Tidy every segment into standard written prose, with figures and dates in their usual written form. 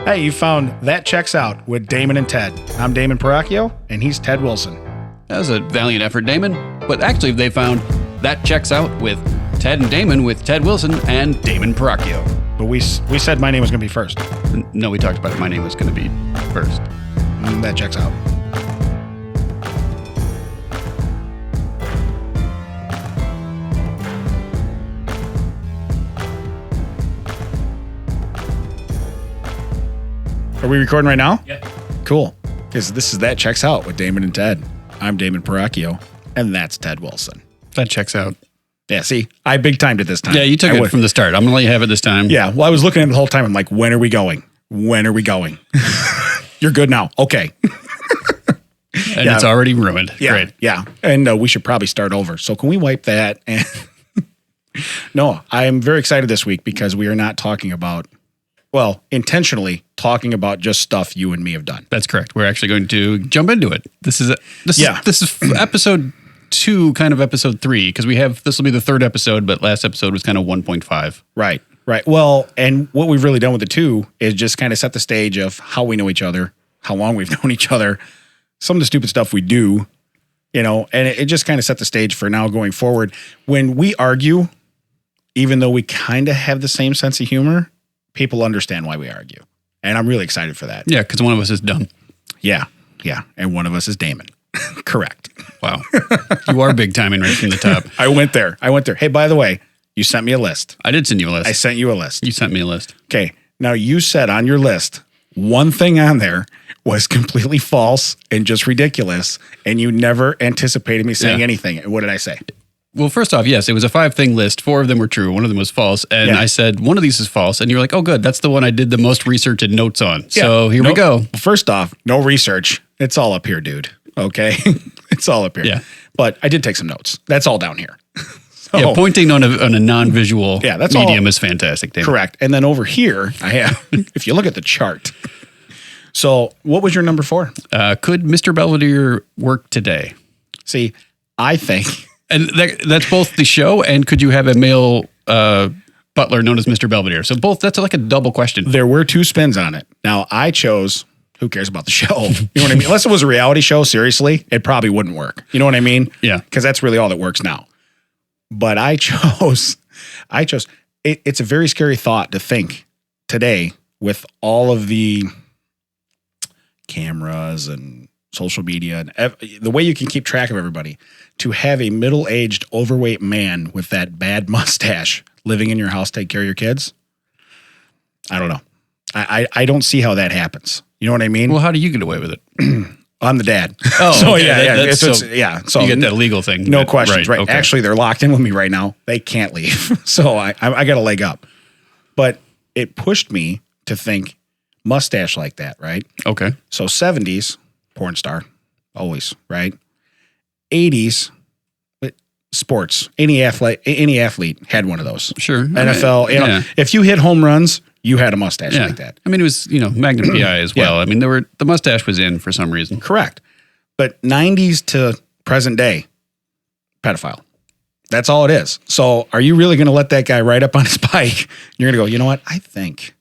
Hey, you found That Checks Out with Damon and Ted. I'm Damon Paracchio, and he's Ted Wilson. That was a valiant effort, Damon. But actually, they found That Checks Out with Ted and Damon with Ted Wilson and Damon Paracchio. But we said my name was going to be first. No, we talked about it. My name was going to be first. That checks out. Are we recording right now? Yeah. Cool. Because this is That Checks Out with Damon and Ted. I'm Damon Paracchio, and that's Ted Wilson. That checks out. Yeah, see, I big timed it this time. Yeah, you took it from the start. I'm going to let you have it this time. Yeah, well, I was looking at it the whole time. I'm like, when are we going? When are we going? You're good now. Okay. And it's already ruined. Yeah, Great. yeah. And we should probably start over. So can we wipe that? And no, I am very excited this week because we are not talking about, well, intentionally talking about just stuff you and me have done. That's correct. We're actually going to jump into it. This is episode 2, kind of episode 3, because this will be the third episode, but last episode was kind of 1.5. Right. Well, and what we've really done with the 2 is just kind of set the stage of how we know each other, how long we've known each other, some of the stupid stuff we do, and it just kind of set the stage for now going forward. When we argue, even though we kind of have the same sense of humor, people understand why we argue. And I'm really excited for that. Yeah, because one of us is dumb. Yeah. And one of us is Damon. Correct. Wow. You are big timing right from the top. I went there. Hey, by the way, you sent me a list. I did send you a list. I sent you a list. You sent me a list. Okay. Now you said on your list, one thing on there was completely false and just ridiculous. And you never anticipated me saying anything. What did I say? Well, first off, yes, it was a 5-thing list. 4 of them were true. One of them was false. And I said, one of these is false. And you're like, oh, good. That's the one I did the most research and notes on. Yeah. So here we go. First off, no research. It's all up here, dude. Okay. It's all up here. Yeah. But I did take some notes. That's all down here. Yeah, pointing on a non-visual medium is fantastic, David. Correct. And then over here, I have, if you look at the chart. So what was your number 4? Could Mr. Belvedere work today? See, I think. And that's both the show and could you have a male butler known as Mr. Belvedere? So both, that's like a double question. There were 2 spins on it. Now, I chose, who cares about the show? You know what I mean? Unless it was a reality show, seriously, it probably wouldn't work. You know what I mean? Yeah. Because that's really all that works now. But I chose, it's a very scary thought to think today with all of the cameras and social media and the way you can keep track of everybody, to have a middle-aged, overweight man with that bad mustache living in your house, take care of your kids. I don't know. I don't see how that happens. You know what I mean? Well, how do you get away with it? I'm the dad. Oh, so okay. So you get that legal thing. No questions, right? Okay. Actually, they're locked in with me right now. They can't leave. So I got a leg up. But it pushed me to think mustache like that, right? Okay. So 70s, porn star, always, right? 80s, sports. Any athlete had one of those. Sure. NFL, if you hit home runs, you had a mustache like that. I mean, it was, Magnum PI as well. I mean, the mustache was in for some reason. Correct. But 90s to present day, pedophile. That's all it is. So are you really going to let that guy ride up on his bike? You're going to go, you know what? I think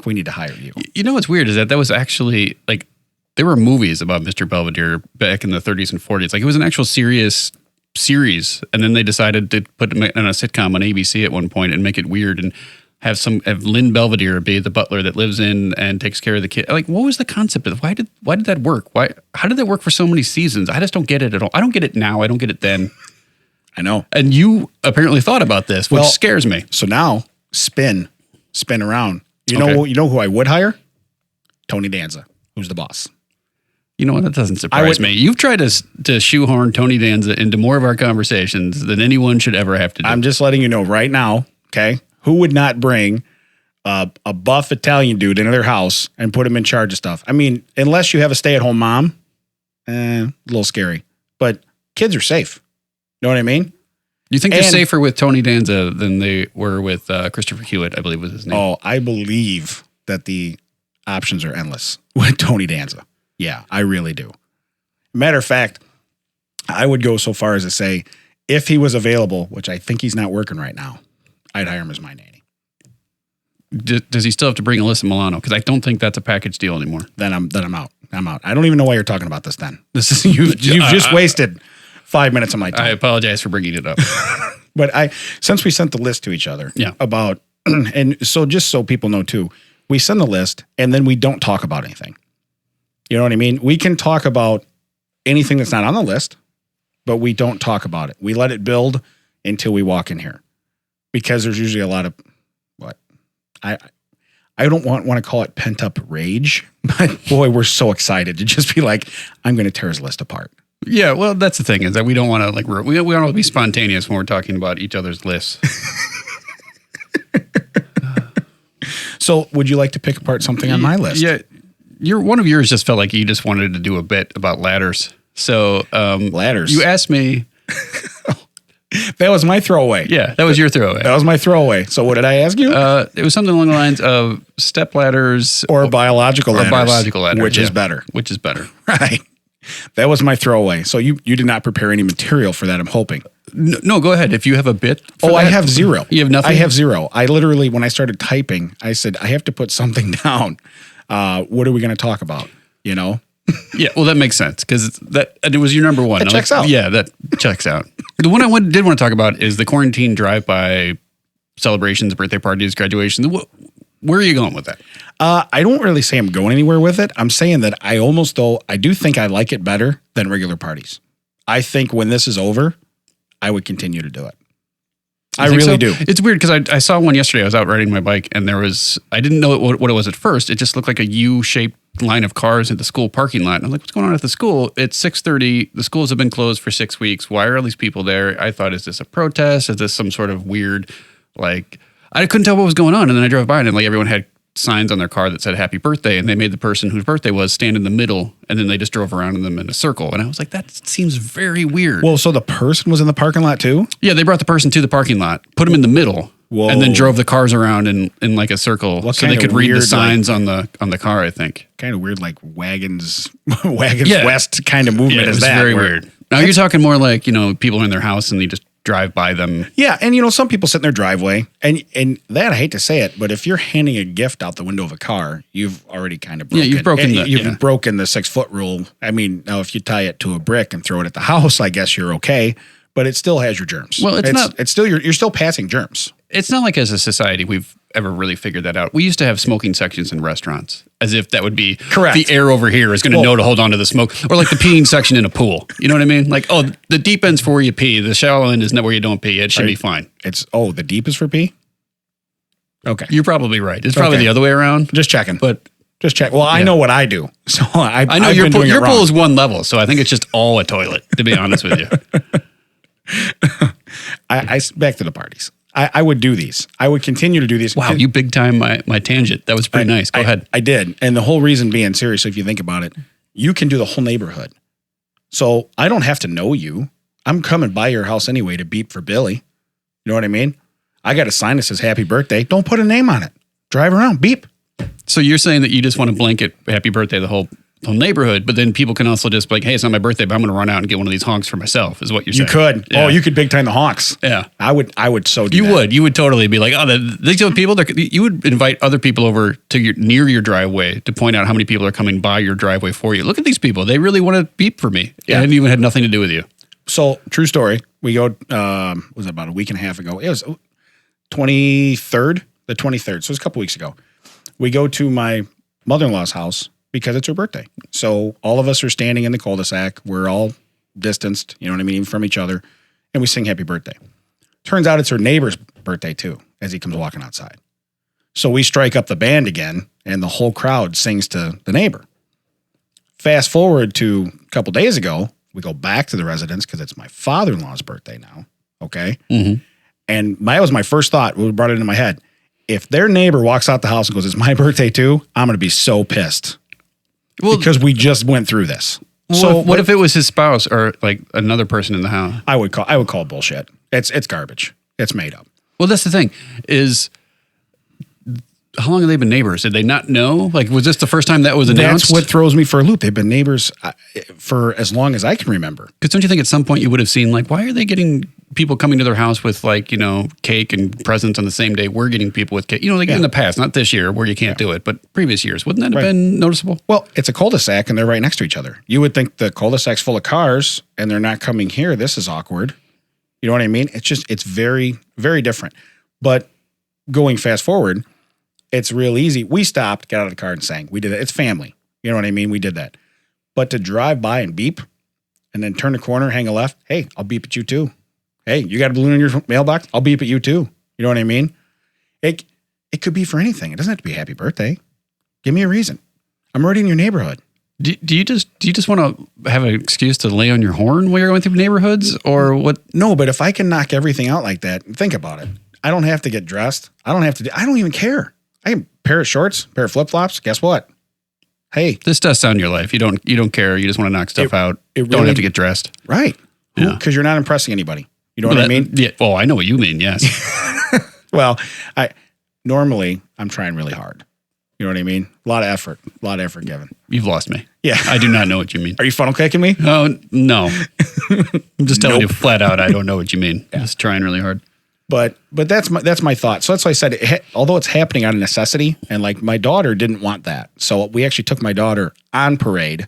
we need to hire you. You know what's weird is that was actually, like, there were movies about Mr. Belvedere back in the 30s and 40s. Like, it was an actual serious series. And then they decided to put it in a sitcom on ABC at one point and make it weird and have Lynn Belvedere be the butler that lives in and takes care of the kid. Like, what was the concept of it? Why did that work? How did that work for so many seasons? I just don't get it at all. I don't get it now. I don't get it then. I know. And you apparently thought about this, which scares me. So now spin around. You know who I would hire? Tony Danza, who's the boss. You know what? That doesn't surprise me. You've tried to shoehorn Tony Danza into more of our conversations than anyone should ever have to do. I'm just letting you know right now, okay? Who would not bring a buff Italian dude into their house and put him in charge of stuff? I mean, unless you have a stay-at-home mom, a little scary. But kids are safe. You know what I mean? You think they're safer with Tony Danza than they were with Christopher Hewitt, I believe was his name. Oh, I believe that the options are endless with Tony Danza. Yeah, I really do. Matter of fact, I would go so far as to say, if he was available, which I think he's not working right now, I'd hire him as my nanny. does he still have to bring Alyssa Milano? Because I don't think that's a package deal anymore. Then I'm out. I'm out. I don't even know why you're talking about this. Then this is you've just wasted 5 minutes of my time. I apologize for bringing it up. But since we sent the list to each other about, and so just so people know too, we send the list and then we don't talk about anything. You know what I mean? We can talk about anything that's not on the list, but we don't talk about it. We let it build until we walk in here, because there's usually a lot of I don't want to call it pent up rage, but boy, we're so excited to just be like, I'm going to tear his list apart. Yeah, well, that's the thing, is that we don't want to we don't want to be spontaneous when we're talking about each other's lists. So, would you like to pick apart something on my list? Yeah, one of yours just felt like you just wanted to do a bit about ladders. So, ladders. You asked me. That was my throwaway. Yeah, that was your throwaway. That was my throwaway. So, what did I ask you? It was something along the lines of step ladders or biological ladders. Or biological ladders, which is better. Which is better. Right. That was my throwaway. So you did not prepare any material for that, I'm hoping. No, go ahead. If you have a bit. I have zero. You have nothing? I have zero. I literally, when I started typing, I said, I have to put something down. What are we going to talk about? You know? Yeah, well, that makes sense, because it was your number one. That checks out. Yeah, that checks out. The one did want to talk about is the quarantine drive-by celebrations, birthday parties, graduation. Where are you going with that? I don't really say I'm going anywhere with it. I'm saying that I do think I like it better than regular parties. I think when this is over, I would continue to do it. I really do. It's weird because I saw one yesterday. I was out riding my bike and I didn't know what it was at first. It just looked like a U-shaped line of cars at the school parking lot. And I'm like, what's going on at the school? It's 6:30. The schools have been closed for 6 weeks. Why are all these people there? I thought, is this a protest? Is this some sort of weird, I couldn't tell what was going on. And then I drove by and everyone had signs on their car that said happy birthday, and they made the person whose birthday was stand in the middle, and then they just drove around them in a circle. And I was like, that seems very weird. Well, so the person was in the parking lot too? Yeah, they brought the person to the parking lot, put them in the middle, and then drove the cars around in like a circle so they could read the signs on the car, I think. Kind of weird, like wagons west kind of movement is that. Very weird. Now you're talking more like, people are in their house and they just drive by them. Yeah, and some people sit in their driveway, and that, I hate to say it, but if you're handing a gift out the window of a car, you've already kind of broken. Yeah, you've broken the 6-foot rule. I mean, now if you tie it to a brick and throw it at the house, I guess you're okay, but it still has your germs. Well, it's still you're still passing germs. It's not like as a society we've ever really figured that out. We used to have smoking sections in restaurants, as if that would be correct. The air over here is going to know to hold on to the smoke, or like the peeing section in a pool. You know what I mean? Like, the deep end's for where you pee. The shallow end is not where you don't pee. It should be fine. The deep is for pee? Okay. You're probably right. It's probably the other way around. Just checking. But just check. Well, I know what I do. So I know your pool is one level, so I think it's just all a toilet, to be honest with you. I back to the parties. I would do these. I would continue to do these. Wow, you big time my tangent. That was pretty nice. Go ahead. I did. And the whole reason being, seriously, if you think about it, you can do the whole neighborhood. So I don't have to know you. I'm coming by your house anyway to beep for Billy. You know what I mean? I got a sign that says happy birthday. Don't put a name on it. Drive around, beep. So you're saying that you just want to blanket happy birthday the whole neighborhood, but then people can also just be like, hey, it's not my birthday, but I'm going to run out and get one of these honks for myself, is what you're saying. You could. Yeah. Oh, you could big time the honks. Yeah. I would so do that. You would totally be like, these other people, you would invite other people over to near your driveway to point out how many people are coming by your driveway for you. Look at these people. They really want to beep for me. Yeah. And even had nothing to do with you. So, true story. We go, was it about a week and a half ago? It was the 23rd. So it was a couple weeks ago. We go to my mother-in-law's house because it's her birthday. So all of us are standing in the cul-de-sac. We're all distanced, you know what I mean, from each other. And we sing happy birthday. Turns out it's her neighbor's birthday too, as he comes walking outside. So we strike up the band again, and the whole crowd sings to the neighbor. Fast forward to a couple days ago, we go back to the residence because it's my father-in-law's birthday now. Okay. Mm-hmm. And that was my first thought. What brought it into my head. If their neighbor walks out the house and goes, it's my birthday too, I'm going to be so pissed. Well, because we just went through this. Well, so what if it was his spouse or like another person in the house? I would call bullshit. It's garbage. It's made up. Well, that's the thing is, how long have they been neighbors? Did they not know? Like, was this the first time that was announced? That's what throws me for a loop. They've been neighbors for as long as I can remember. Because don't you think at some point you would have seen, like, why are they getting people coming to their house with like, cake and presents on the same day. We're getting people with cake, like in the past, not this year where you can't do it, but previous years. Wouldn't that have been noticeable? Well, it's a cul-de-sac and they're right next to each other. You would think the cul-de-sac's full of cars and they're not coming here. This is awkward. You know what I mean? It's very, very different. But going fast forward, it's real easy. We stopped, got out of the car and sang. We did it. It's family. You know what I mean? We did that. But to drive by and beep and then turn the corner, hang a left, hey, I'll beep at you too. Hey, you got a balloon in your mailbox? I'll beep at you too. You know what I mean? It could be for anything. It doesn't have to be a happy birthday. Give me a reason. I'm already in your neighborhood. Do you just want to have an excuse to lay on your horn while you're going through neighborhoods or what? No, but if I can knock everything out like that, think about it. I don't have to get dressed. I don't even care. I can pair of shorts, pair of flip-flops. Guess what? Hey, this does sound your life. You don't care. You just want to knock stuff out. Really, don't have to get dressed. Right. Because you're not impressing anybody. You know what I mean? Yeah. Oh, I know what you mean. Yes. Well, normally I'm trying really hard. You know what I mean? A lot of effort given. You've lost me. Yeah. I do not know what you mean. Are you funnel caking me? Oh, no. I'm just telling you flat out. I don't know what you mean. Yeah. Just trying really hard. But that's my thought. So that's why I said, although it's happening out of necessity, and like my daughter didn't want that. So we actually took my daughter on parade,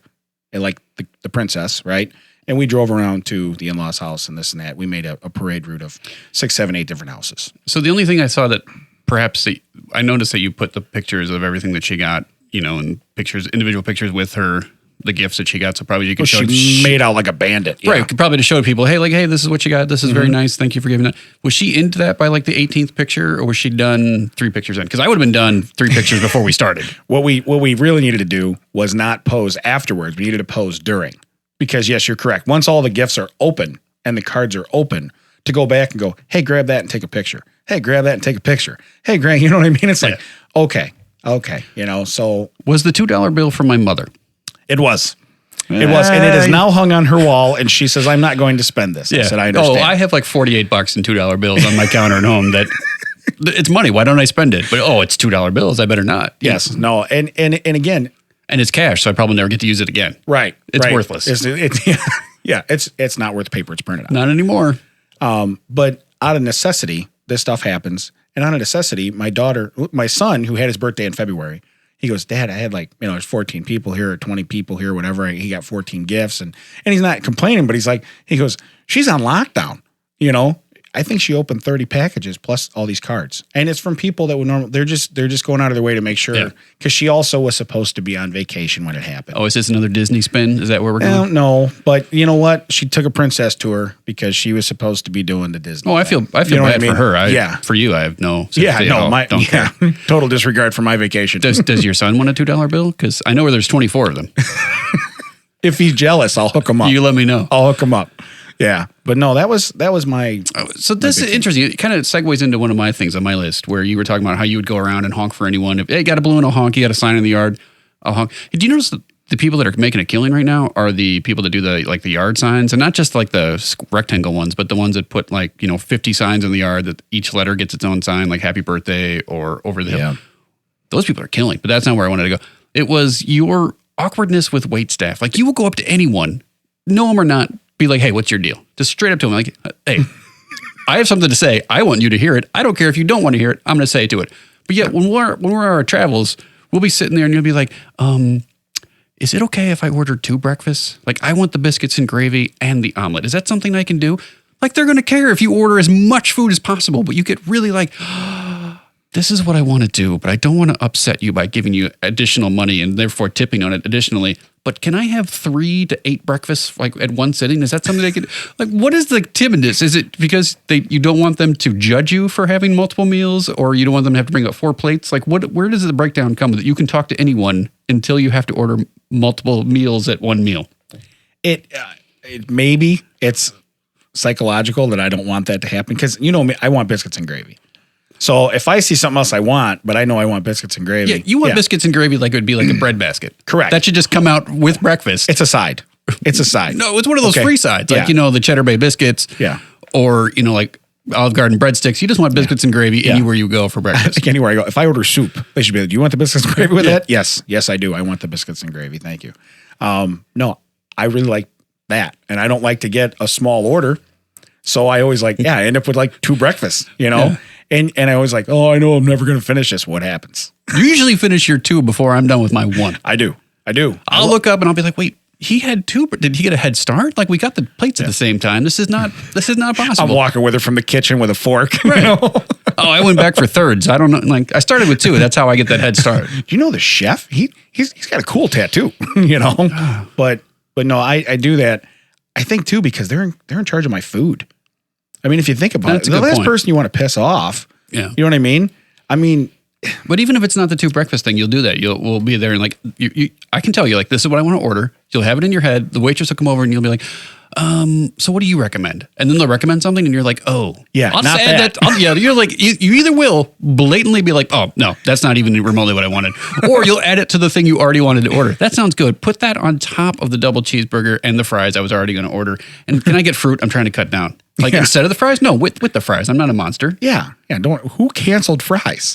and like the princess, right? And we drove around to the in-laws' house and this and that. We made a parade route of 6, 7, 8 different houses. So the only thing I saw that perhaps I noticed that you put the pictures of everything that she got, and individual pictures with her, the gifts that she got. So probably you could show. She made out like a bandit. Yeah. Right. Probably to show people, hey, this is what you got. This is very nice. Thank you for giving that. Was she into that by like the 18th picture, or was she done 3 pictures in? Because I would have been done 3 pictures before we started. What we really needed to do was not pose afterwards. We needed to pose during. Because yes, you're correct. Once all the gifts are open and the cards are open, to go back and go, hey, grab that and take a picture. Hey, grab that and take a picture. Hey, Greg, you know what I mean? It's like, okay. So. Was the $2 bill from my mother? It was. It was. And it is now hung on her wall. And she says, I'm not going to spend this. I said, I understand. Oh, I have like $48 in $2 bills on my counter at home that it's money. Why don't I spend it? But, it's $2 bills. I better not. Yes. No. And again. And it's cash, so I probably never get to use it again. Right. It's worthless. It's not worth the paper it's printed on. Not anymore. But out of necessity, this stuff happens. And out of necessity, my son, who had his birthday in February, he goes, Dad, I had there's 14 people here or 20 people here, whatever. He got 14 gifts. And he's not complaining, but he goes, she's on lockdown. I think she opened 30 packages plus all these cards. And it's from people that would normally, they're just going out of their way to make sure, because she also was supposed to be on vacation when it happened. Oh, is this another Disney spin? Is that where we're going? I don't know, but you know what? She took a princess tour because she was supposed to be doing the Disney. Oh, I feel bad for her. For you, I have no sympathy. Don't care. Total disregard for my vacation. Does your son want a $2 bill? Because I know where there's 24 of them. If he's jealous, I'll hook him up. You let me know. I'll hook him up. Yeah, but no, that was my. So this is interesting. It kind of segues into one of my things on my list where you were talking about how you would go around and honk for anyone. If hey, got a balloon, I'll honk. You got a sign in the yard, I'll honk. Do you notice the people that are making a killing right now are the people that do the yard signs, and not just like the rectangle ones, but the ones that put 50 signs in the yard that each letter gets its own sign, like happy birthday or over the hill. Those people are killing, but that's not where I wanted to go. It was your awkwardness with wait staff. Like you will go up to anyone, know them or not. Be like, hey, what's your deal? Just straight up to him, like, hey, I have something to say. I want you to hear it. I don't care if you don't want to hear it. I'm going to say it to it. But yet, when we're on our travels, we'll be sitting there and you'll be like, is it okay if I order 2 breakfasts? Like, I want the biscuits and gravy and the omelet. Is that something I can do? Like, they're going to care if you order as much food as possible, but you get really like, this is what I want to do, but I don't want to upset you by giving you additional money and therefore tipping on it additionally. But can I have 3 to 8 breakfasts at one sitting? Is that something they could what is the timidness? Is it because you don't want them to judge you for having multiple meals, or you don't want them to have to bring up 4 plates? Where does the breakdown come that you can talk to anyone until you have to order multiple meals at one meal? It maybe it's psychological that I don't want that to happen because me, I want biscuits and gravy. So if I see something else I want, but I know I want biscuits and gravy. Yeah, you want biscuits and gravy like it would be like a bread basket. Correct. That should just come out with breakfast. It's a side. No, it's one of those free sides. Like, the Cheddar Bay biscuits. Yeah. Or, like Olive Garden breadsticks. You just want biscuits and gravy anywhere you go for breakfast. Like anywhere I go. If I order soup, they should be like, do you want the biscuits and gravy with that? Yes. Yes, I do. I want the biscuits and gravy. Thank you. No, I really like that. And I don't like to get a small order. So I always I end up with like 2 breakfasts, Yeah. and I always like, oh, I know I'm never going to finish this. What happens? You usually finish your 2 before I'm done with my 1. I do. I'll look up and I'll be like, wait, he had 2. Did he get a head start? Like we got the plates at the same time. This is not possible. I'm walking with her from the kitchen with a fork. Right. Oh, I went back for thirds. I don't know. Like I started with 2. That's how I get that head start. Do you know the chef? He's got a cool tattoo, But no, I do that. I think too because they're in charge of my food. I mean, if you think about That's it, a the good last point. person you want to piss off, Yeah. you know what I mean? I mean, But even if it's not the 2 breakfast thing, you'll do that. We'll be there and like I can tell you like this is what I want to order. You'll have it in your head. The waitress will come over and you'll be like, so what do you recommend? And then they'll recommend something and you're like, oh, Yeah, I'll not just add that. that. You're like you either will blatantly be like, oh no, that's not even remotely what I wanted, or you'll add it to the thing you already wanted to order. That sounds good. Put that on top of the double cheeseburger and the fries I was already going to order. And can I get fruit? I'm trying to cut down. Like Yeah. instead of the fries? No, with the fries. I'm not a monster. yeah. Who canceled fries?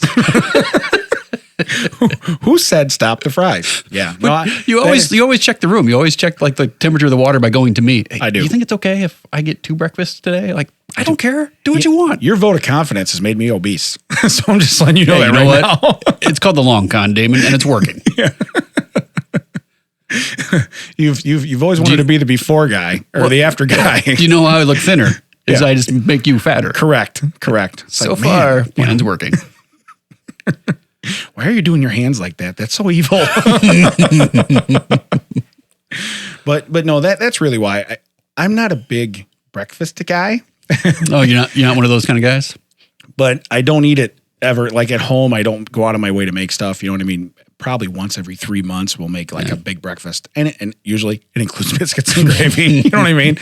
Who said stop the fries? Yeah. No, You always check the room. You always check like the temperature of the water by going to me. Hey, I do. You think it's okay if I get 2 breakfasts today? Like I don't care. Do what you want. Your vote of confidence has made me obese. So I'm just letting you know Hey, that you know right what? now. It's called the long con, Damon, and it's working. You've always wanted to be the before guy or the after guy. Do you know how I look thinner? Is Yeah. I just make you fatter. Correct. It's So like, far, man, plan's working. why are you doing your hands like that? That's so evil. But no, that's really why I'm not a big breakfast guy, Oh, you're not one of those kind of guys? but I don't eat it ever. Like at home, I don't go out of my way to make stuff. You know what I mean? Probably once every 3 months, we'll make like a big breakfast, and usually it includes biscuits and gravy. You know what I mean?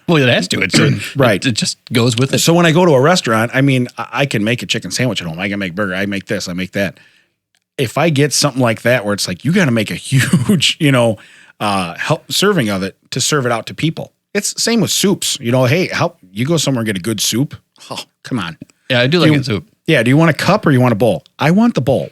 Well, it has to. Right. It just goes with it. So when I go to a restaurant, I mean, I can make a chicken sandwich at home. I can make burger. I make this. I make that. If I get something like that, where it's like you got to make a huge, help serving of it to serve it out to people. It's same with soups. Hey, you go somewhere and get a good soup. Oh, come on. Yeah, I do like it too. Yeah. Do you want a cup or you want a bowl? I want the bowl.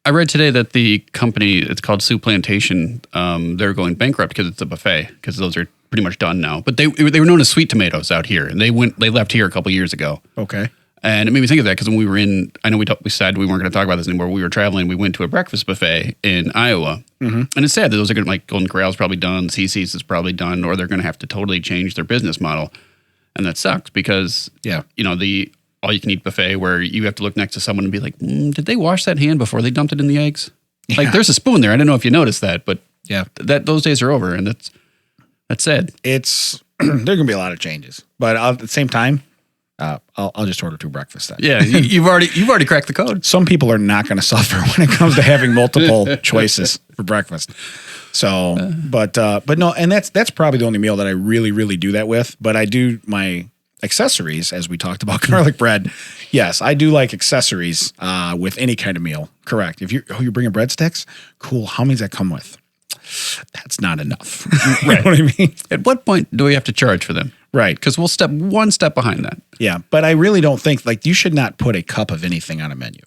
I read today that the company, it's called Soup Plantation, they're going bankrupt because it's a buffet, because those are pretty much done now. But they were known as Sweet Tomatoes out here, and they left here a couple years ago. Okay. And it made me think of that because when we were I know we said we weren't going to talk about this anymore. We were traveling. We went to a breakfast buffet in Iowa. Mm-hmm. And it's sad that those are going to, like Golden Corral's probably done, CC's is probably done, or they're going to have to totally change their business model. And that sucks because, the all-you-can-eat buffet where you have to look next to someone and be like, did they wash that hand before they dumped it in the eggs? Yeah. Like there's a spoon there. I don't know if you noticed that, but Yeah. those days are over, and that's sad. It's there are gonna be a lot of changes, but at the same time, I'll just order 2 breakfasts then. Yeah, you've already cracked the code. Some people are not going to suffer when it comes to having multiple choices for breakfast. So, but no, and that's probably the only meal that I really, really do that with. But I do my accessories, as we talked about garlic bread. Yes, I do like accessories with any kind of meal. Correct. If you're bringing breadsticks, cool. How many does that come with? That's not enough. You know what I mean? At what point do we have to charge for them? Right. Because we'll step one step behind that. Yeah, but I really don't think you should not put a cup of anything on a menu.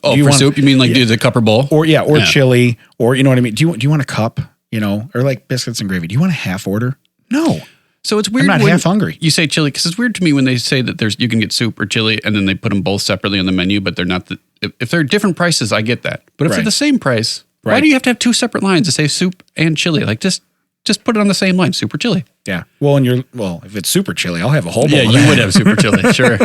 Oh, for soup, you mean like do the cup or bowl? Or chili, or you know what I mean? Do you want a cup, or like biscuits and gravy? Do you want a half order? No. So it's weird. I'm not half hungry. You say chili because it's weird to me when they say that you can get soup or chili and then they put them both separately on the menu, but they're not. If they're different prices, I get that. But if they're the same price, why do you have to have 2 separate lines to say soup and chili? Like just put it on the same line, soup or chili. Yeah. Well, if it's super chili, I'll have a whole bowl. Yeah, of you that. would have super chili, sure.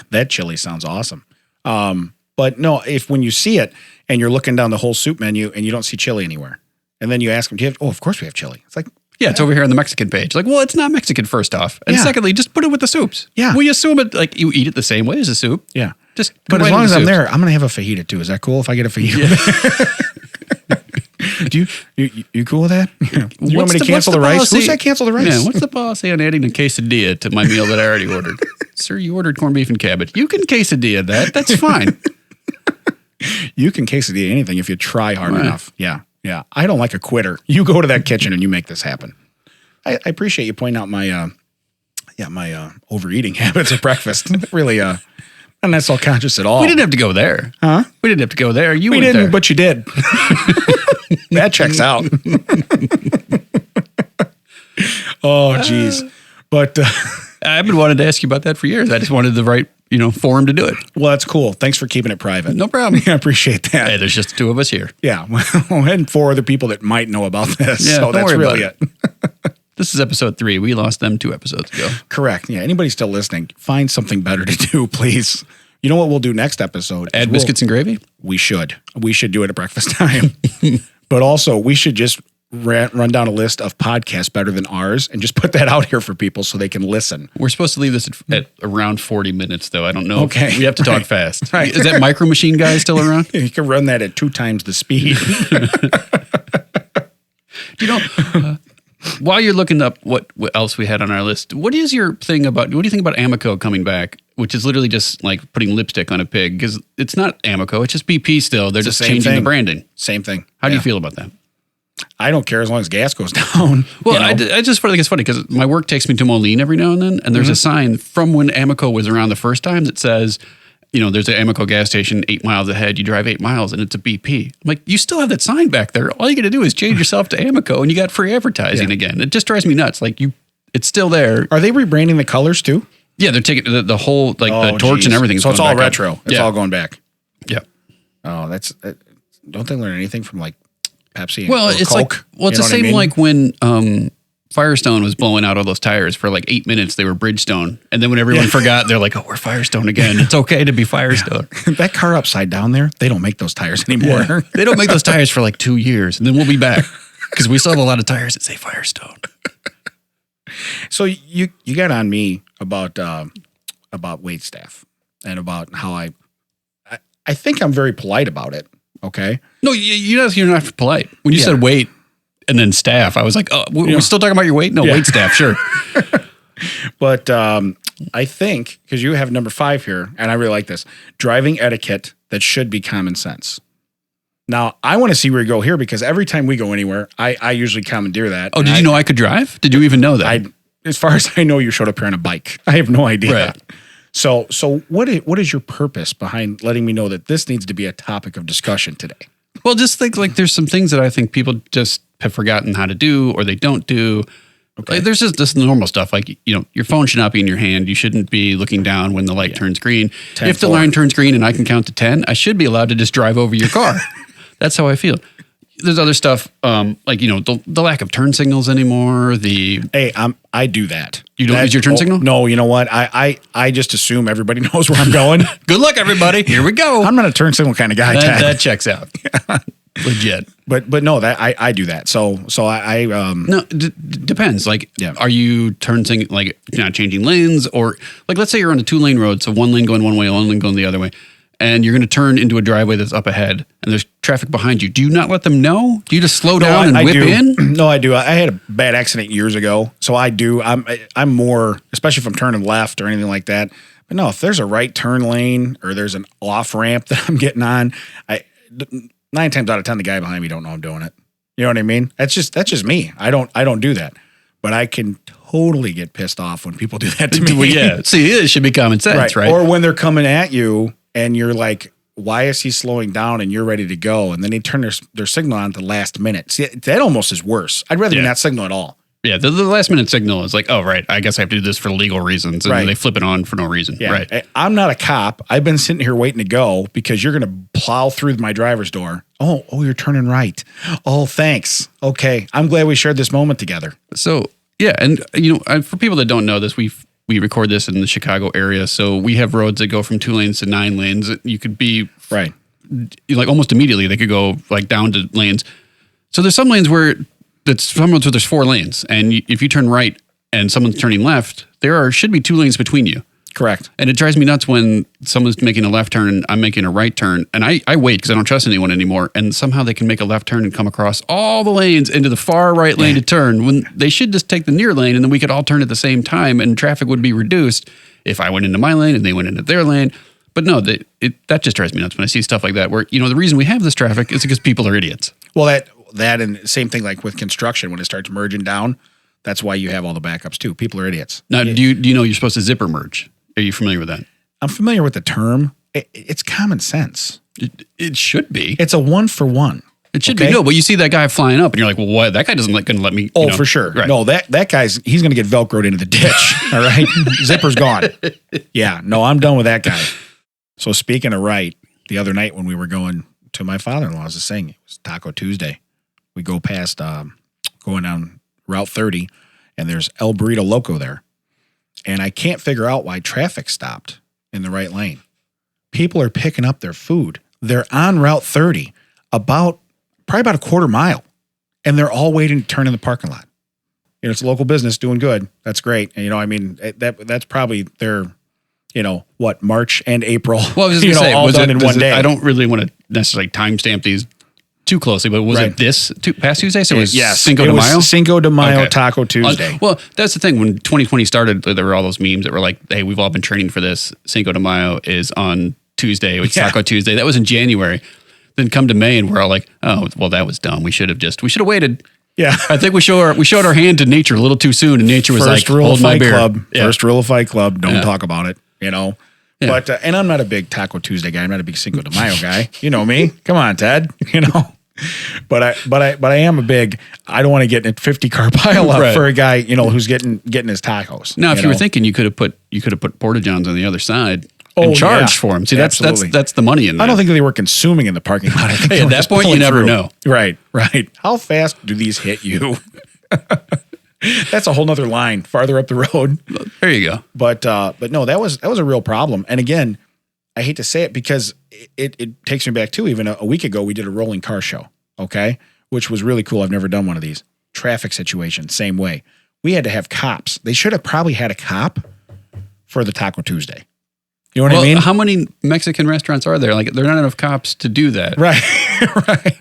That chili sounds awesome. But no, if when you see it and you're looking down the whole soup menu and you don't see chili anywhere, and then you ask them, of course we have chili. It's like, yeah, it's over here on the Mexican page. Like, well, it's not Mexican first off. And secondly, just put it with the soups. Yeah. We assume it like you eat it the same way as a soup. yeah. Just But as combine long the as I'm soups. there, I'm going to have a fajita too. Is that cool if I get a fajita? Do you cool with that? Do you want me to cancel the rice? Who said cancel the rice? Yeah, what's the policy on adding a quesadilla to my meal that I already ordered? Sir, you ordered corned beef and cabbage. You can quesadilla that. That's fine. You can quesadilla anything if you try hard enough. Yeah. Yeah. I don't like a quitter. You go to that kitchen and you make this happen. I appreciate you pointing out my overeating habits at breakfast. Really, I'm not self-conscious at all. We didn't have to go there. Huh? We didn't have to go there. We went didn't, there. but you did. That checks out. Oh, geez. But I've been wanting to ask you about that for years. I just wanted the right, forum to do it. well, that's cool. Thanks for keeping it private. No problem. I appreciate that. Hey, there's just the two of us here. Yeah, and 4 other people that might know about this. Yeah, so don't that's worry really about it. This is episode 3. We lost them 2 episodes ago. Correct. Yeah. Anybody still listening, find something better to do, please. You know what we'll do next episode? Add biscuits and gravy? We should. We should do it at breakfast time. But also, we should just run down a list of podcasts better than ours and just put that out here for people so they can listen. We're supposed to leave this at around 40 minutes, though. I don't know. Okay. We have to talk fast. Right. Is that Micro Machine guy still around? You can run that at 2 times the speed. While you're looking up what else we had on our list, what do you think about Amoco coming back, which is literally just like putting lipstick on a pig? Because it's not Amoco, it's just BP still. They're just changing the branding. Same thing. How do you feel about that? I don't care as long as gas goes down. Well, I just feel like it's funny because my work takes me to Moline every now and then, and there's a sign from when Amoco was around the first time that says, there's an Amoco gas station 8 miles ahead. You drive 8 miles and it's a BP. I'm like, you still have that sign back there. All you got to do is change yourself to Amoco and you got free advertising again. It just drives me nuts. Like it's still there. Are they rebranding the colors too? Yeah, they're taking the whole the torch and everything. So it's all retro. It's all going back. Yeah. Oh, that's don't they learn anything from like Pepsi? Well, or it's Coke? It's the same like when Firestone was blowing out all those tires for like 8 minutes. They were Bridgestone, and then when everyone forgot, they're like, "Oh, we're Firestone again. It's okay to be Firestone." That car upside down there, they don't make those tires anymore. Yeah. They don't make those tires for like 2 years, and then we'll be back because we still have a lot of tires that say Firestone. So you got on me about wait staff and about how I think I'm very polite about it. Okay. No, you're not polite. When you said wait and then staff, I was like, oh, we're still talking about your weight? No, wait staff, sure. But I think, because you have number 5 here, and I really like this, driving etiquette that should be common sense. Now, I want to see where you go here because every time we go anywhere, I usually commandeer that. Oh, did you know I could drive? Did you even know that? As far as I know, you showed up here on a bike. I have no idea. Right. So what is your purpose behind letting me know that this needs to be a topic of discussion today? Well, just think like there's some things that I think people just have forgotten how to do or they don't do. Okay. Like, there's just this normal stuff like, your phone should not be in your hand. You shouldn't be looking down when the light turns green. If the line turns green and I can count to 10, I should be allowed to just drive over your car. That's how I feel. There's other stuff like, the lack of turn signals anymore. Hey, I do that. You don't use your turn signal? No, you know what? I just assume everybody knows where I'm going. Good luck, everybody. Here we go. I'm not a turn signal kind of guy. That checks out. Legit. But no, that I do that. So I no, depends. Like, are you turn signal like not changing lanes or like let's say you're on a 2-lane road, so 1 lane going one way, 1 lane going the other way. And you're going to turn into a driveway that's up ahead and there's traffic behind you. Do you not let them know? Do you just slow down and whip in? No, I do. I had a bad accident years ago. So I do. I'm more, especially if I'm turning left or anything like that. But no, if there's a right turn lane or there's an off ramp that I'm getting on, 9 times out of 10, the guy behind me don't know I'm doing it. You know what I mean? That's just me. I don't do that. But I can totally get pissed off when people do that to me. Well, yeah. See, it should be common sense, right? Or when they're coming at you. And you're like, why is he slowing down and you're ready to go? And then they turn their signal on at the last minute. See, that almost is worse. I'd rather not signal at all. Yeah, the last minute signal is like, oh, right, I guess I have to do this for legal reasons. And they flip it on for no reason. Yeah. Right. I'm not a cop. I've been sitting here waiting to go because you're going to plow through my driver's door. Oh, you're turning right. Oh, thanks. Okay. I'm glad we shared this moment together. So, yeah. And, for people that don't know this, we record this in the Chicago area, so we have roads that go from 2 lanes to 9 lanes. You could be right, like almost immediately they could go like down to lanes. So there's some lanes where there's 4 lanes, and if you turn right and someone's turning left, should be 2 lanes between you. Correct. And it drives me nuts when someone's making a left turn and I'm making a right turn. And I wait because I don't trust anyone anymore. And somehow they can make a left turn and come across all the lanes into the far right lane to turn when they should just take the near lane and then we could all turn at the same time and traffic would be reduced if I went into my lane and they went into their lane. But no, that just drives me nuts when I see stuff like that where, the reason we have this traffic is because people are idiots. Well, that and same thing like with construction when it starts merging down. That's why you have all the backups too. People are idiots. Now, do you know you're supposed to zipper merge? Are you familiar with that? I'm familiar with the term. It's common sense. It should be. It's a 1-for-1. It should be. No, but you see that guy flying up and you're like, well, what? That guy doesn't going to let me. Oh, for sure. Right. No, that guy's, he's going to get Velcroed into the ditch. All right. Zipper's gone. Yeah. No, I'm done with that guy. So speaking of right, the other night when we were going to my father-in-law's, the thing, it was Taco Tuesday. We go past, going down Route 30 and there's El Burrito Loco there. And I can't figure out why traffic stopped in the right lane. People are picking up their food. They're on Route 30 probably about a quarter mile, and they're all waiting to turn in the parking lot. You know, it's a local business doing good. That's great. And, you know, I mean, that's probably their, you know, March and April, well, I was just gonna say, all done in one day. I don't really want to necessarily timestamp these too closely, but was it this past Tuesday? So it was Cinco de Mayo? Cinco de Mayo Taco Tuesday. Well, that's the thing. When 2020 started, there were all those memes that were like, hey, we've all been training for this. Cinco de Mayo is on Tuesday. It's Taco Tuesday. That was in January. Then come to May and we're all like, oh, well, that was dumb. We should have waited. Yeah. I think we showed our hand to nature a little too soon, and nature was First like, rule hold of my Fight beer. Club. First rule of Fight Club. Don't talk about it, you know. Yeah. But, and I'm not a big Taco Tuesday guy. I'm not a big Cinco de Mayo guy. You know me. Come on, Ted. You know. But I am a big, I don't want to get in a 50 car pile up for a guy, you know, who's getting his tacos. Now, if you were thinking you could have put Porta Johns on the other side and charged for them. See, that's the money in there. I don't think they were consuming in the parking lot. I think at that point, you never know. Right. How fast do these hit you? That's a whole nother line farther up the road. There you go. But no, that was a real problem. And again, I hate to say it because it takes me back to even a week ago, we did a rolling car show. Okay. Which was really cool. I've never done one of these. Traffic situation, same way. We had to have cops. They should have probably had a cop for the Taco Tuesday. You know what I mean? How many Mexican restaurants are there? Like, there are not enough cops to do that. Right. Right.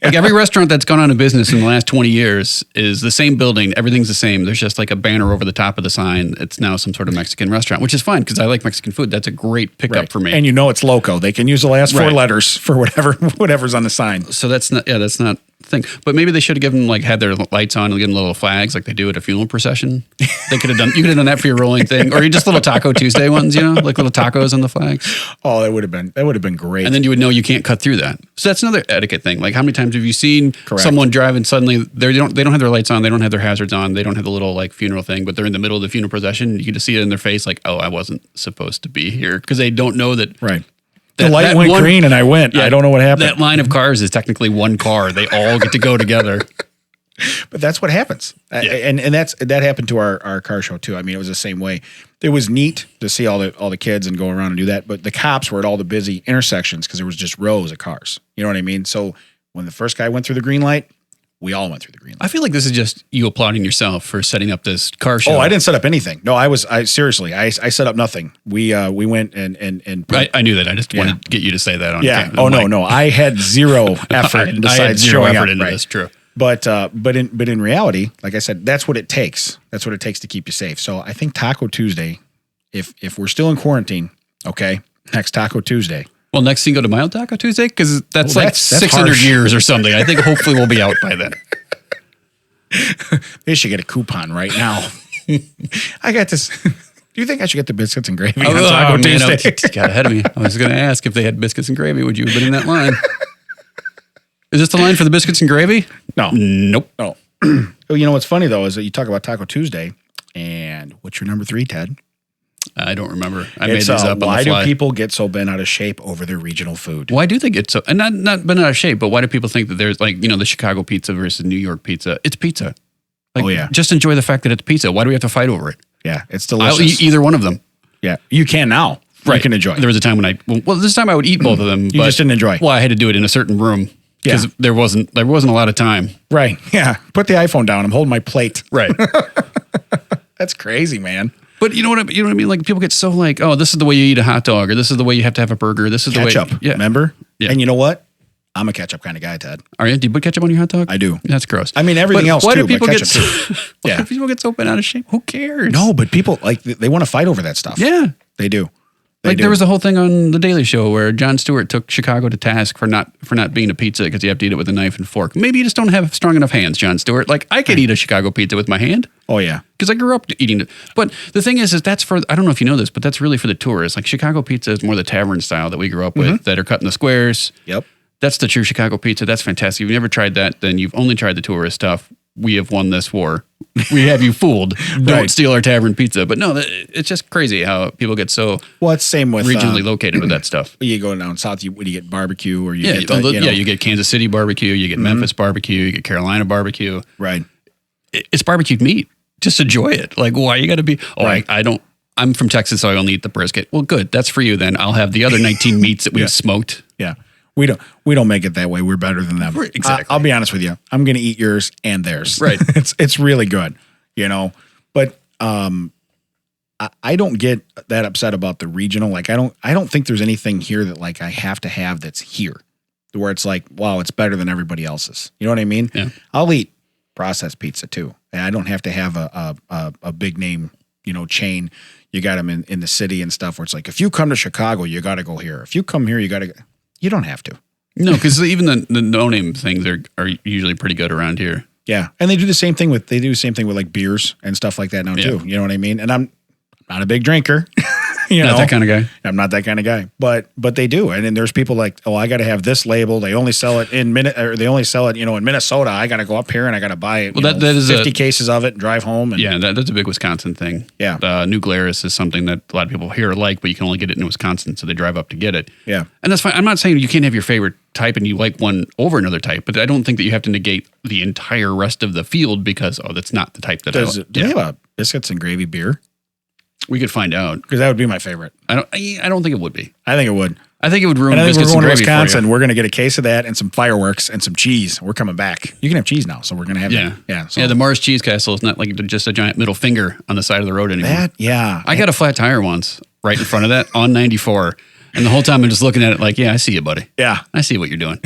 Like every restaurant that's gone out of business in the last 20 years is the same building. Everything's the same. There's just like a banner over the top of the sign. It's now some sort of Mexican restaurant, which is fine because I like Mexican food. That's a great pickup for me. And you know it's loco. They can use the last four letters for whatever's on the sign. So that's not the thing. But maybe they should have had their lights on and given little flags like they do at a funeral procession. You could have done that for your rolling thing, or just little Taco Tuesday ones, you know, like little tacos on the flags. Oh, that would have been great. And then you would know you can't cut through that. So that's another etiquette thing. Like, how many times have you seen someone driving suddenly they don't have their lights on, they don't have their hazards on, they don't have the little like funeral thing, but they're in the middle of the funeral procession. You can just see it in their face, like, oh, I wasn't supposed to be here, because they don't know that. Right. The light went green and I went. I don't know what happened. That line of cars is technically one car. They all get to go together. But that's what happens. And that happened to our car show too. I mean, it was the same way. It was neat to see all the kids and go around and do that. But the cops were at all the busy intersections because there was just rows of cars. You know what I mean? So when the first guy went through the green light, we all went through the green light. I feel like this is just you applauding yourself for setting up this car show. Oh, I didn't set up anything. No, I set up nothing. We went and I knew that. I just wanted to get you to say that on camera. Oh, no. I had zero effort besides showing up. Into this, true. But in reality, like I said, that's what it takes. That's what it takes to keep you safe. So I think Taco Tuesday, if we're still in quarantine, okay, next Taco Tuesday. Well, next Cinco de Mayo Taco Tuesday, because that's 600 years or something. I think hopefully we'll be out by then. They should get a coupon right now. I got this. Do you think I should get the biscuits and gravy on Taco Tuesday? Got ahead of me. I was going to ask if they had biscuits and gravy. Would you have been in that line? Is this the line for the biscuits and gravy? No. Nope. No. You know what's funny, though, is that you talk about Taco Tuesday, and what's your number 3, Ted? I don't remember. I made these up on the fly. Why do people get so bent out of shape over their regional food? Why do they get so, and not bent out of shape, but why do people think that there's like, you know, the Chicago pizza versus New York pizza? It's pizza. Like, just enjoy the fact that it's pizza. Why do we have to fight over it? Yeah, it's delicious. I'll eat either one of them. Yeah, you can now. Right. You can enjoy. There was a time when this time I would eat both of them. You just didn't enjoy. Well, I had to do it in a certain room because there wasn't a lot of time. Right. Yeah. Put the iPhone down. I'm holding my plate. Right. That's crazy, man. But you know what I mean? Like, people get so like, oh, this is the way you eat a hot dog, or this is the way you have to have a burger. This is ketchup, the way. Yeah. Remember? Yeah. And you know what? I'm a ketchup kind of guy, Ted. Are you? Do you put ketchup on your hot dog? I do. That's gross. I mean, everything else why too, do people but get ketchup too. why do people get so bent out of shape? Who cares? No, but people, like, they want to fight over that stuff. Yeah. They do. There was a whole thing on The Daily Show where Jon Stewart took Chicago to task for not being a pizza because you have to eat it with a knife and fork. Maybe you just don't have strong enough hands, Jon Stewart. Like, I could eat a Chicago pizza with my hand. Oh, yeah. Because I grew up eating it. But the thing is that's for, I don't know if you know this, but that's really for the tourists. Like, Chicago pizza is more the tavern style that we grew up with, that are cut in the squares. Yep. That's the true Chicago pizza. That's fantastic. If you've never tried that, then you've only tried the tourist stuff. We have won this war. We have you fooled. Don't Right. steal our tavern pizza. But no, it's just crazy how people get so Well, it's same with regionally located with that stuff. You go down south, when you get barbecue, or you Yeah, get the, you get Kansas City barbecue, you get Memphis barbecue, you get Carolina barbecue. right. It's barbecued meat. Just enjoy it. Like, why you got to be? Oh, Right. I don't. I'm from Texas, so I only eat the brisket. Well, good. That's for you then. I'll have the other 19 meats that we've smoked. Yeah. We don't make it that way. We're better than them. Right, exactly. I'll be honest with you. I'm going to eat yours and theirs. Right. It's really good, but I don't get that upset about the regional. Like I don't think there's anything here that like I have to have that's here where it's like, wow, it's better than everybody else's. You know what I mean? Yeah. I'll eat processed pizza too. And I don't have to have a big name, chain. You got them in the city and stuff where it's like, if you come to Chicago, you got to go here. If you come here, you don't have to. No, because even the no-name things are usually pretty good around here. Yeah. And they do the same thing with like beers and stuff like that now too. You know what I mean? And I'm not a big drinker. Not that kind of guy. I'm not that kind of guy. But they do. And then there's people like, oh, I got to have this label. They only sell it in Minnesota. I got to go up here and I got to buy it. Well, that is 50 cases of it and drive home. And, yeah, that's a big Wisconsin thing. Yeah. New Glarus is something that a lot of people here like, but you can only get it in Wisconsin, so they drive up to get it. Yeah. And that's fine. I'm not saying you can't have your favorite type and you like one over another type, but I don't think that you have to negate the entire rest of the field because, that's not the type that I like. Do they have a biscuits and gravy beer? We could find out. Because that would be my favorite. I don't think it would be. I think it would. I think it would ruin And I think biscuits we're and going to gravy Wisconsin. for you. We're going to get a case of that and some fireworks and some cheese. We're coming back. You can have cheese now, so we're going to have Yeah. that. Yeah. So Yeah, the Mars Cheese Castle is not like just a giant middle finger on the side of the road anymore. that, yeah. I got a flat tire once right in front of that on 94. And the whole time I'm just looking at it like, yeah, I see you, buddy. Yeah. I see what you're doing.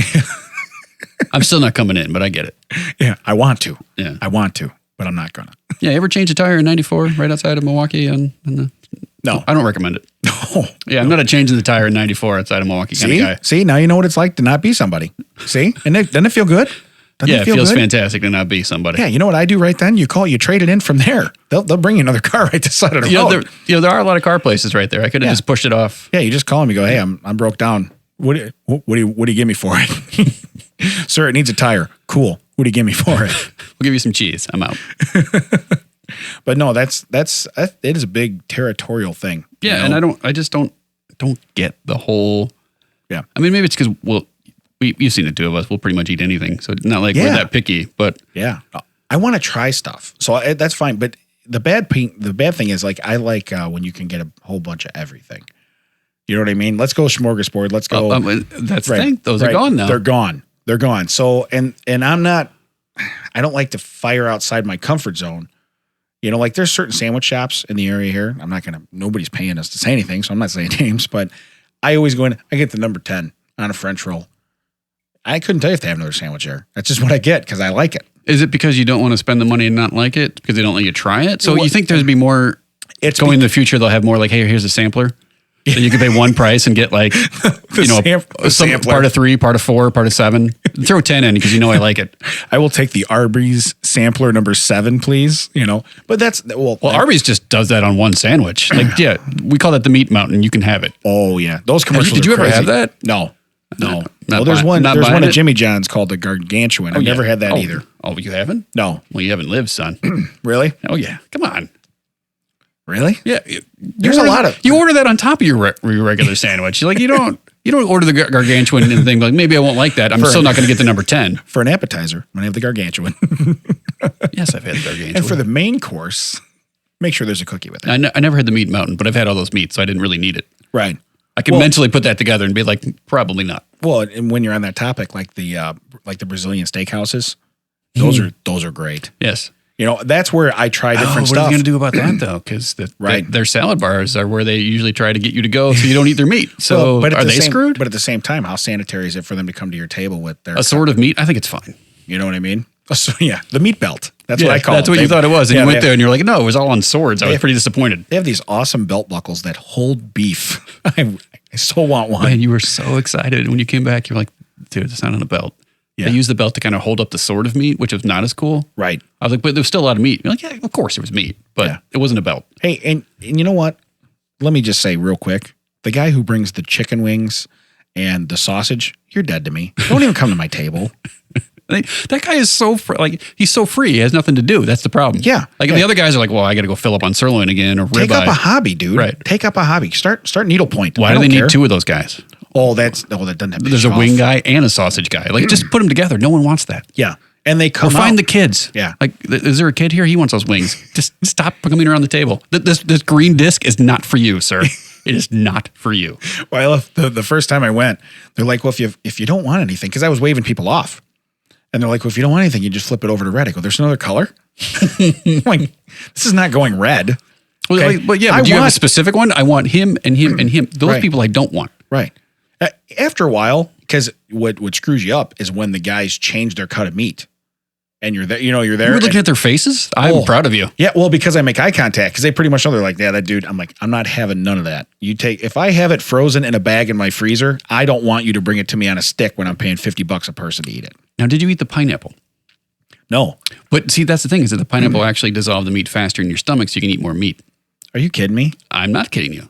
I'm still not coming in, but I get it. Yeah. I want to. Yeah. I want to, but I'm not going to. Yeah, you ever change a tire in 94 right outside of Milwaukee? No. I don't recommend it. No. Yeah, I'm not a changing the tire in 94 outside of Milwaukee kind of guy. See, now you know what it's like to not be somebody. See? And doesn't it feel good? Doesn't Yeah, it feels good? fantastic to not be somebody. Yeah, you know what I do right then? You trade it in from there. They'll bring you another car right to the side of the road. There are a lot of car places right there. I could have just pushed it off. Yeah, you just call them. You go, hey, I'm broke down. What do you give me for it? Sir, it needs a tire. Cool. What do you give me for it? We'll give you some cheese. I'm out. But no, it is a big territorial thing. Yeah, you know? and I just don't get the whole. Yeah. I mean, maybe it's because you've seen the two of us. We'll pretty much eat anything, so it's not like we're that picky. But yeah, I want to try stuff, so that's fine. But the bad thing is like I like when you can get a whole bunch of everything. You know what I mean? Let's go smorgasbord. Let's go. That's the thing. Those are gone now. They're gone. So and I don't like to fire outside my comfort zone. Like there's certain sandwich shops in the area here. Nobody's paying us to say anything, so I'm not saying names, but I always go in, I get the number 10 on a French roll. I couldn't tell you if they have another sandwich there. That's just what I get because I like it. Is it because you don't want to spend the money and not like it? Because they don't let you try it? So you think there's be more, in the future, they'll have more like, hey, here's a sampler. So you can pay one price and get like, some part of 3, part of 4, part of 7. Throw 10 in because I like it. I will take the Arby's sampler number 7, please. But that's Arby's just does that on one sandwich. Like, yeah, we call that the meat mountain. You can have it. Oh yeah, those commercials. Did you are ever crazy. have that? No. There's one at at Jimmy John's called the Gargantuan. I've never had that either. Oh, you haven't? No. Well, you haven't lived, son. Really? Oh yeah. Come on. Really? Yeah. There's a lot of you order that on top of your regular sandwich. Like you don't order the gargantuan and think like maybe I won't like that. I'm still not going to get the number 10 for an appetizer. I'm gonna have the Gargantuan. Yes, I've had the gargantuan. And for the main course, make sure there's a cookie with it. I never had the meat mountain, but I've had all those meats, so I didn't really need it. Right. I can mentally put that together and be like, probably not. Well, and when you're on that topic, like the Brazilian steakhouses, those are great. Yes. That's where I try different stuff. What are you going to do about that though? Because their salad bars are where they usually try to get you to go, so you don't eat their meat. So are they screwed? But at the same time, how sanitary is it for them to come to your table with their sort of meat? I think it's fine. You know what I mean? So, yeah, the meat belt. That's what I call it. That's what you thought it was. And you went there and you're like, no, it was all on swords. I was pretty disappointed. They have these awesome belt buckles that hold beef. I so want one. And you were so excited when you came back. You're like, dude, it's not on a belt. Yeah. They used the belt to kind of hold up the sword of meat, which was not as cool. Right. I was like, but there was still a lot of meat. You're like, yeah, of course there was meat, but it wasn't a belt. Hey, and you know what? Let me just say real quick, the guy who brings the chicken wings and the sausage, you're dead to me. Don't even come to my table. That guy is so he's so free. He has nothing to do. That's the problem. Yeah. Like the other guys are like, well, I got to go fill up on sirloin again or ribeye. Take up a hobby, dude. Right. Take up a hobby. Start needlepoint. Why do they need two of those guys? That doesn't have. There's a wing guy and a sausage guy. Like, just put them together. No one wants that. Yeah. And they come or find the kids. Yeah. Like, is there a kid here? He wants those wings. Just stop coming around the table. This green disc is not for you, sir. It is not for you. Well, I love the first time I went, they're like, well, if you don't want anything, because I was waving people off. And they're like, well, if you don't want anything, you just flip it over to red. I go, there's no other color? I'm like, this is not going red. Well, okay? do you have a specific one? I want him and him and him. Those people I don't want. Right. After a while, because what screws you up is when the guys change their cut of meat. And you're there, you're there. You're looking at their faces? I'm proud of you. Yeah, well, because I make eye contact, because they pretty much know, they're like, yeah, that dude. I'm like, I'm not having none of that. If I have it frozen in a bag in my freezer, I don't want you to bring it to me on a stick when I'm paying $50 a person to eat it. Now, did you eat the pineapple? No. But see, that's the thing, is that the pineapple actually dissolves the meat faster in your stomach, so you can eat more meat. Are you kidding me? I'm not kidding you.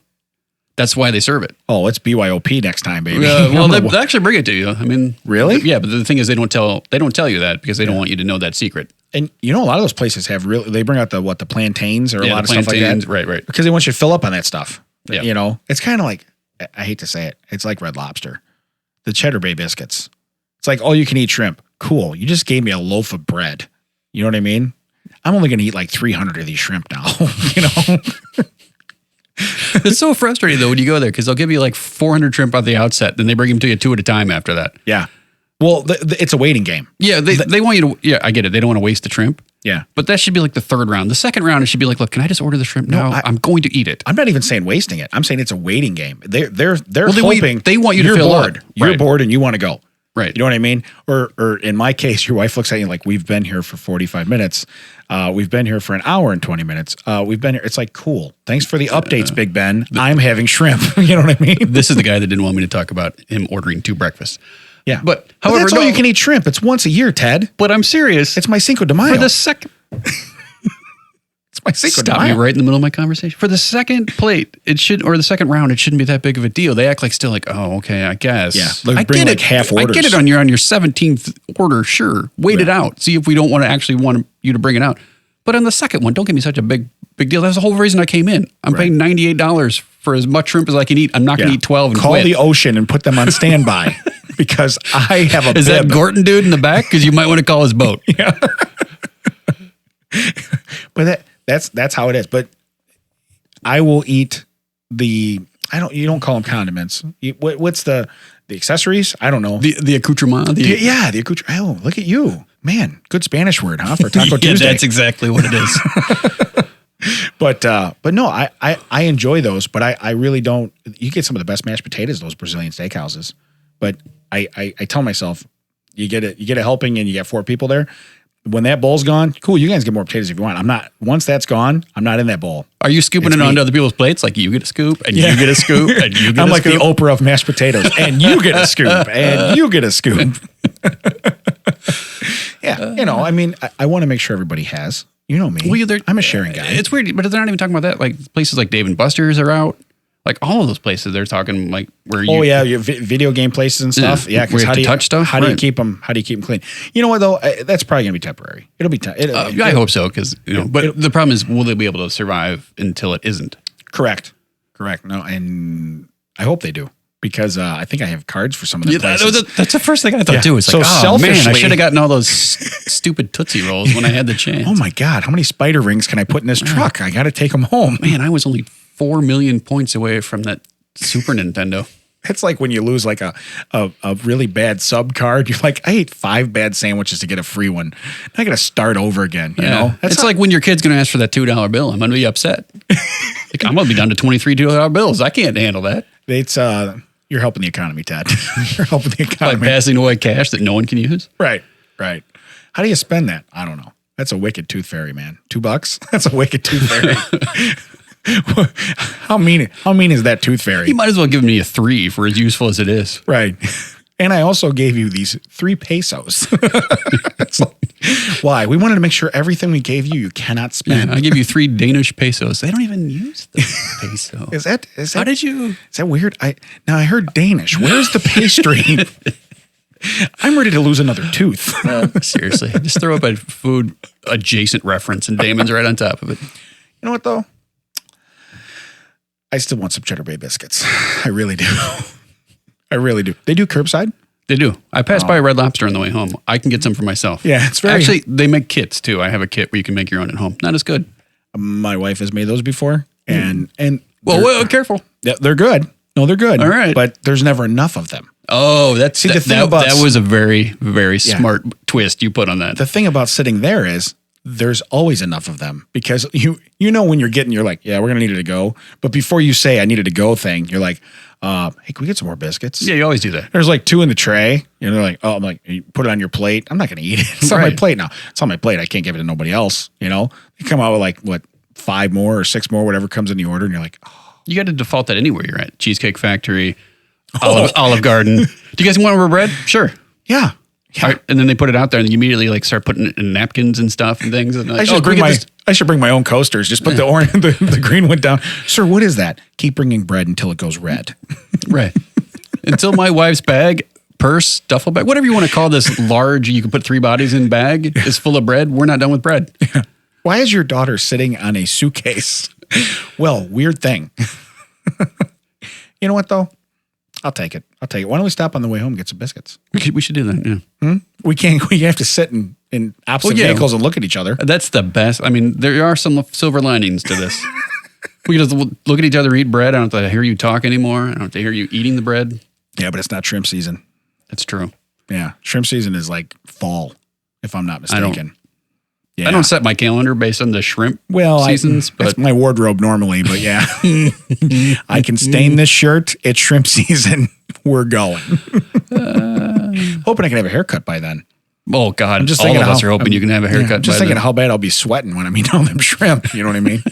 That's why they serve it. Oh, it's BYOP next time, baby. Well, they actually bring it to you. I mean, really? Yeah, but the thing is, they don't tell you that because they don't want you to know that secret. And a lot of those places have they bring out the plantains or a lot of stuff like that. Right. Because they want you to fill up on that stuff. Yeah. It's kind of like, I hate to say it, it's like Red Lobster. The Cheddar Bay biscuits. It's like, you can eat shrimp. Cool. You just gave me a loaf of bread. You know what I mean? I'm only going to eat like 300 of these shrimp now. It's so frustrating though when you go there because they'll give you like 400 shrimp at the outset, then they bring them to you 2 at a time after that. Yeah. Well, it's a waiting game. Yeah, they want you to. Yeah, I get it. They don't want to waste the shrimp. Yeah, but that should be like the third round. The second round, it should be like, look, can I just order the shrimp now? I'm going to eat it. I'm not even saying wasting it. I'm saying it's a waiting game. They're hoping they want you to fill bored. up. You're bored and you want to go. Right. You know what I mean? Or in my case, your wife looks at you like, we've been here for 45 minutes. We've been here for an hour and 20 minutes. We've been here. It's like, cool. Thanks for the updates, Big Ben. I'm having shrimp. You know what I mean? This is the guy that didn't want me to talk about him ordering 2 breakfasts. Yeah. But however, that's all you can eat shrimp. It's once a year, Ted. But I'm serious. It's my Cinco de Mayo. For the second. It's my Cinco de Stop Mayo. me right in the middle of my conversation. For the second plate, or the second round, it shouldn't be that big of a deal. They act like still like, oh, okay, I guess. Yeah. I bring get like it. half orders. I get it on your 17th order. Sure. Wait it out. See if we don't want you to bring it out. But on the second one, don't give me such a big deal. That's the whole reason I came in. I'm paying $98 for as much shrimp as I can eat. I'm not going to eat 12 and Call quit. the ocean and put them on standby because I have a Is bib. that Gorton dude in the back? Because you might want to call his boat. Yeah. But that's how it is. But I will eat you don't call them condiments. What's the accessories? I don't know. The accoutrement? The accoutrement. Oh, look at you. Man, good Spanish word, huh? For Taco Tuesday. That's exactly what it is. But no, I enjoy those, but I really don't. You get some of the best mashed potatoes, those Brazilian steakhouses. But I tell myself, you get a helping and you get 4 people there. When that bowl's gone, cool, you guys get more potatoes if you want. Once that's gone, I'm not in that bowl. Are you scooping it onto other people's plates? Like you get a scoop and you get a scoop and you get I'm a like scoop? the Oprah of mashed potatoes and you get a scoop and you get a scoop. Yeah. I mean, I want to make sure everybody has, you know me. Well, I'm a sharing guy. It's weird, but they're not even talking about that. Like places like Dave and Buster's are out. Like all of those places, they're talking like where you. Oh yeah, your video game places and stuff. Yeah, because how do you touch stuff? How do you keep them? How do you keep them clean? You know what though? That's probably gonna be temporary. It'll be. I hope so because But the problem is, will they be able to survive until it isn't? Correct. No, and I hope they do because I think I have cards for some of the places. That's the first thing I thought too. It's like, man, I should have gotten all those stupid Tootsie Rolls when I had the chance. Oh my God, how many spider rings can I put in this truck? I got to take them home. Man, I was only 4 million points away from that Super Nintendo. It's like when you lose like a really bad sub card. You're like, I ate 5 bad sandwiches to get a free one. I got to start over again. You know, it's like when your kid's going to ask for that $2 bill. I'm going to be upset. Like, I'm going to be down to 23 $2 bills. I can't handle that. It's you're helping the economy, Ted. You're helping the economy. By passing away cash that no one can use. Right. How do you spend that? I don't know. That's a wicked tooth fairy, man. $2? That's a wicked tooth fairy. How mean is that tooth fairy? You might as well give me a 3 for as useful as it is. Right. And I also gave you these 3 pesos. Why? We wanted to make sure everything we gave you, you cannot spend. I give you 3 Danish pesos. They don't even use the peso. Is that How did you? Is that weird? Now I heard Danish. Where's the pastry? I'm ready to lose another tooth. Seriously, just throw up a food adjacent reference, and Damon's right on top of it. You know what though? I still want some Cheddar Bay biscuits. I really do. I really do. They do curbside? They do. I passed by a Red Lobster on the way home. I can get some for myself. Yeah, it's very... Actually, they make kits too. I have a kit where you can make your own at home. Not as good. My wife has made those before, and well, careful. They're good. No, they're good. All right, but there's never enough of them. Oh, the thing about that was a very, very smart twist you put on that. The thing about sitting there is there's always enough of them because you know when you're like, yeah, we're gonna need it to go. But before you say I needed to go thing, you're like, hey, can we get some more biscuits? Yeah, you always do that. There's like 2 in the tray. You know, like, oh, I'm like, you put it on your plate. I'm not gonna eat it. It's on my plate now. It's on my plate. I can't give it to nobody else. You know, you come out with like what 5 more or 6 more, whatever comes in the order, and you're like, oh. You got to default that anywhere you're at. Cheesecake Factory, Olive Garden. Do you guys want more bread? Sure. Yeah. Right. And then they put it out there, and you immediately like start putting it in napkins and stuff and things. And like, I should bring my own coasters. Just put the orange, the green one down. Sir, what is that? Keep bringing bread until it goes red. Right. Until my wife's bag, purse, duffel bag, whatever you want to call this large, you can put 3 bodies in bag is full of bread. We're not done with bread. Yeah. Why is your daughter sitting on a suitcase? Well, weird thing. You know what though? I'll take it. Why don't we stop on the way home and get some biscuits? We should do that. Yeah. We can't. We have to sit in opposite vehicles and look at each other. That's the best. I mean, there are some silver linings to this. We can just look at each other, eat bread. I don't have to hear you talk anymore. I don't have to hear you eating the bread. Yeah, but it's not shrimp season. That's true. Yeah, shrimp season is like fall, if I'm not mistaken. I don't set my calendar based on the shrimp seasons. But that's my wardrobe normally, but yeah. I can stain this shirt. It's shrimp season. We're going. Hoping I can have a haircut by then. Oh, God. I'm just all of us are hoping you can have a haircut by then. Just thinking how bad I'll be sweating when I'm eating all them shrimp. You know what I mean?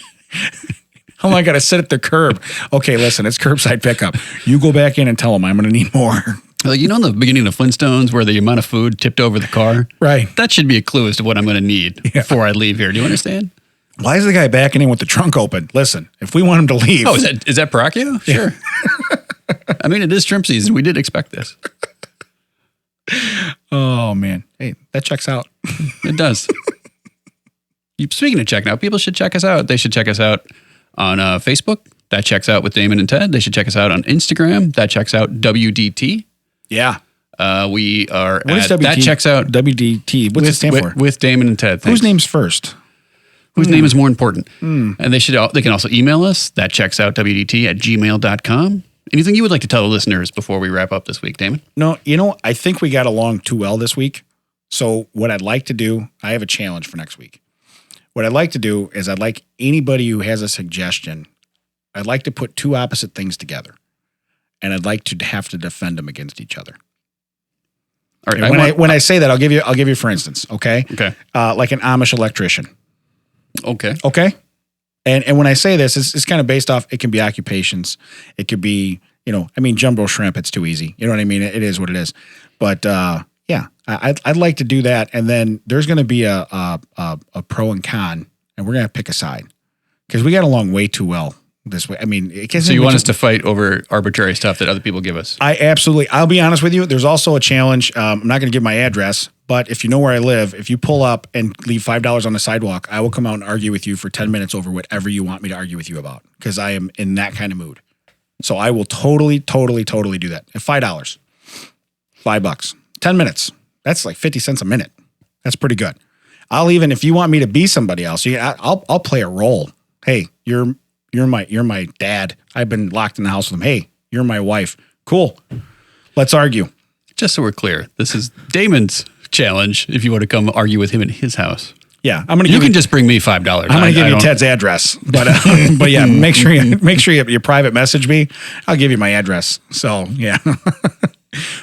How long I got to sit at the curb? Okay, listen, it's curbside pickup. You go back in and tell them I'm going to need more. Like, you know, in the beginning of Flintstones where the amount of food tipped over the car? Right. That should be a clue as to what I'm going to need before I leave here. Do you understand? Why is the guy backing in with the trunk open? Listen, if we want him to leave. Oh, is that Paracchio? Sure. I mean, it is shrimp season. We did expect this. Oh, man. Hey, that checks out. It does. Speaking of checking out, people should check us out. They should check us out on Facebook. That checks out with Damon and Ted. They should check us out on Instagram. That checks out WDT. Yeah. We are what is WDT? That checks out WDT. What's it stand for? With Damon and Ted. Thanks. Whose name's first? Whose name is more important? And they can also email us. That checks out WDT@gmail.com. Anything you would like to tell the listeners before we wrap up this week, Damon? No, I think we got along too well this week. So what I'd like to do, I have a challenge for next week. What I'd like to do is I'd like anybody who has a suggestion, I'd like to put 2 opposite things together. And I'd like to have to defend them against each other. All right. When I say that, I'll give you for instance, okay? Okay. Like an Amish electrician. Okay. Okay. And when I say this, it's kind of based off, it can be occupations. It could be, jumbo shrimp, it's too easy. You know what I mean? It is what it is. But yeah, I'd like to do that. And then there's going to be a pro and con, and we're going to pick a side because we got along way too well this way. I mean, so you want us to fight over arbitrary stuff that other people give us? I'll be honest with you. There's also a challenge. I'm not going to give my address, but if you know where I live, if you pull up and leave $5 on the sidewalk, I will come out and argue with you for 10 minutes over whatever you want me to argue with you about because I am in that kind of mood. So I will totally do that. At $5, $5, 10 minutes. That's like 50 cents a minute. That's pretty good. If you want me to be somebody else, I'll play a role. Hey, you're my dad. I've been locked in the house with him. Hey, you're my wife. Cool. Let's argue. Just so we're clear, this is Damon's challenge. If you want to come argue with him in his house, yeah, you can just bring me $5. I'm going to give you Ted's address, but yeah, make sure you private message me. I'll give you my address. So yeah,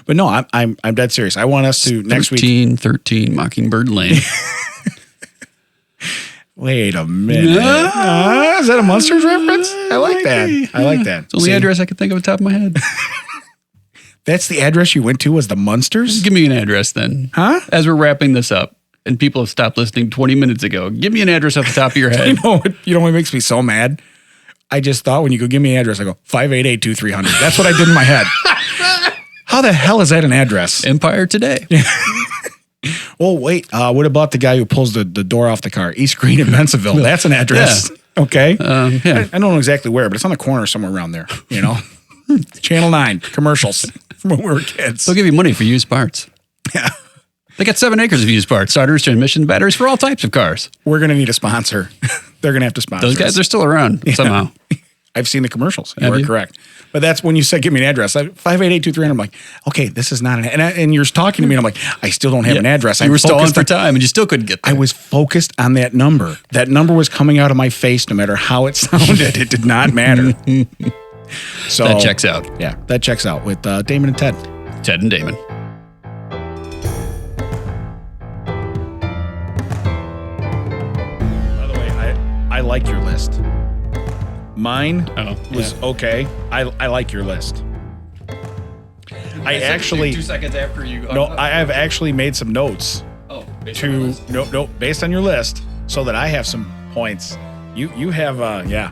but no, I'm dead serious. I want us to next week 13 Mockingbird Lane. Wait a minute. Is that a Munsters reference? I like that. It's the only address I could think of off the top of my head. That's the address you went to was the Munsters? Give me an address then. Huh? As we're wrapping this up. and people have stopped listening 20 minutes ago. Give me an address off the top of your head. You know what makes me so mad? I just thought when you go give me an address, I go 588-2300. That's what I did in my head. How the hell is that an address? Empire Today. Oh, wait. What about the guy who pulls the door off the car? East Green in Bensonville. That's an address. Yeah. Okay. Yeah. I don't know exactly where, but it's on the corner somewhere around there. You know, Channel 9 commercials from when we were kids. They'll give you money for used parts. Yeah. They got 7 acres of used parts, starters, transmissions, batteries for all types of cars. We're going to need a sponsor. They're going to have to sponsor Those guys are still around somehow. I've seen the commercials. You Have are you? correct. But that's when you said, give me an address. 588-2300. I'm like, okay, this is not an and you're talking to me and I'm like, I still don't have an address. You were still on for time and you still couldn't get there. I was focused on that number. That number was coming out of my face no matter how it sounded. It did not matter. So that checks out. Yeah, that checks out with Damon and Ted. Ted and Damon. By the way, I like your list. Mine was okay. I like your list. I actually 2 seconds after you. No, I have actually made some notes based on your list so that I have some points. You have yeah.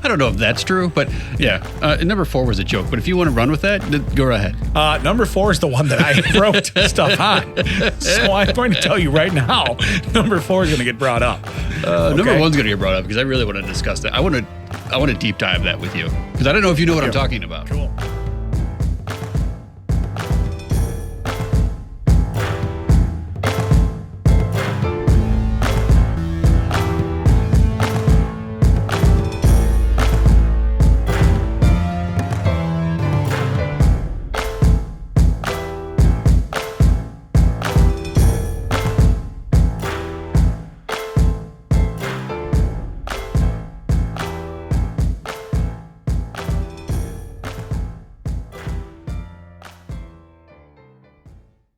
I don't know if that's true, but yeah. Number 4 was a joke, but if you want to run with that, go ahead. Number 4 is the one that I wrote stuff on. So I'm going to tell you right now, number 4 is going to get brought up. Number 1's going to get brought up because I really want to discuss that. I want to deep dive that with you because I don't know if you know what I'm talking about. Cool.